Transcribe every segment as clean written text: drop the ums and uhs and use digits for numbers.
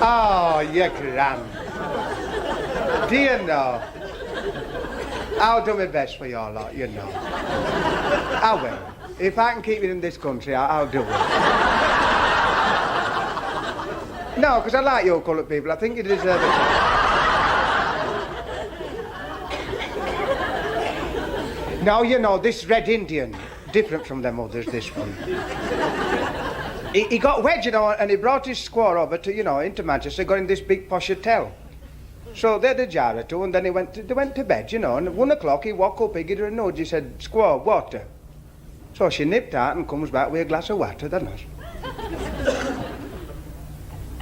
Oh, you're grand. Do you know? I'll do my best for your lot, you know. I will. If I can keep it in this country, I'll do it. No, because I like your coloured people. I think you deserve it. Now, you know, this Red Indian, different from them others, this one. He got wed, you know, and he brought his squaw over to, you know, into Manchester, got in this big posh hotel. So they had a jar or two, and then they went to bed, you know, and at 1 o'clock he woke up, he gave her a nudge, he said, "Squaw, water." So she nipped out and comes back with a glass of water, doesn't it?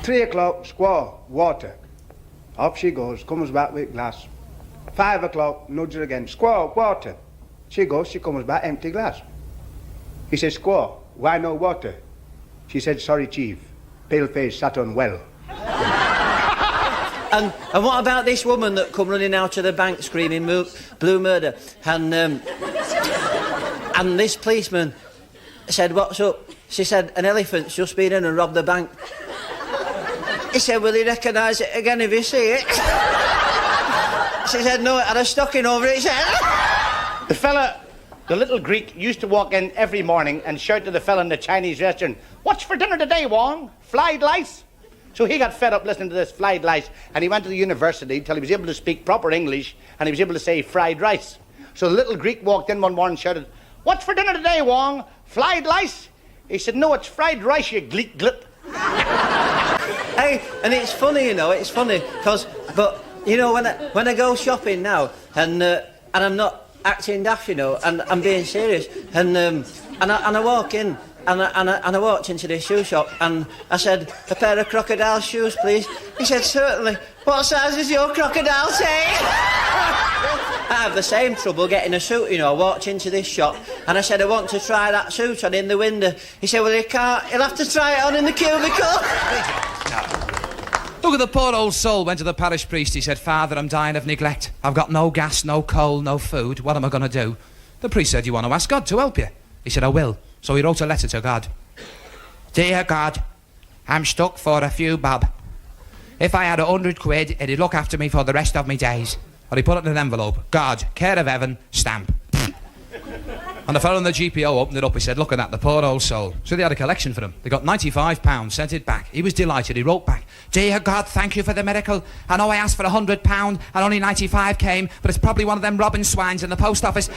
3 o'clock, "Squaw, water." Off she goes, comes back with a glass. 5 o'clock, nudge her again, "Squaw, water." She goes, she comes back, empty glass. He says, "Squaw, why no water?" She said, "Sorry, Chief, pale-face sat on well." And what about this woman that come running out of the bank screaming blue murder? And this policeman said, "What's up?" She said, "An elephant's just been in and robbed the bank." He said, "Will you recognise it again if you see it?" She said, "No, it had a stocking over its head." The little Greek, used to walk in every morning and shout to the fella in the Chinese restaurant, "What's for dinner today, Wong? Fried lice?" So he got fed up listening to this fried lice, and he went to the university till he was able to speak proper English, and he was able to say fried rice. So the little Greek walked in one morning and shouted, "What's for dinner today, Wong? Fried lice?" He said, "No, it's fried rice, you gleek glip." Hey, and it's funny, you know, it's funny, but, you know, when I go shopping now, and I'm not acting daft, you know, and I'm being serious, and I walk in, and I walked into this shoe shop, and I said, "A pair of crocodile shoes, please." He said, "Certainly. What size is your crocodile, say?" I have the same trouble getting a suit, you know. I walked into this shop, and I said, "I want to try that suit on in the window." He said, "Well, you can't. You'll have to try it on in the cubicle." Look at the poor old soul. Went to the parish priest. He said, "Father, I'm dying of neglect. I've got no gas, no coal, no food. What am I going to do?" The priest said, "You want to ask God to help you?" He said, "I will." So he wrote a letter to God. "Dear God, I'm stuck for a few bob. If I had 100 quid, it'd look after me for the rest of my days." Or he put it in an envelope. "God, care of heaven, stamp." And the fellow in the GPO opened it up. He said, "Look at that, the poor old soul." So they had a collection for him. They got £95, sent it back. He was delighted. He wrote back, "Dear God, thank you for the miracle. I know I asked for £100 and only 95 came, but it's probably one of them robbing swines in the post office."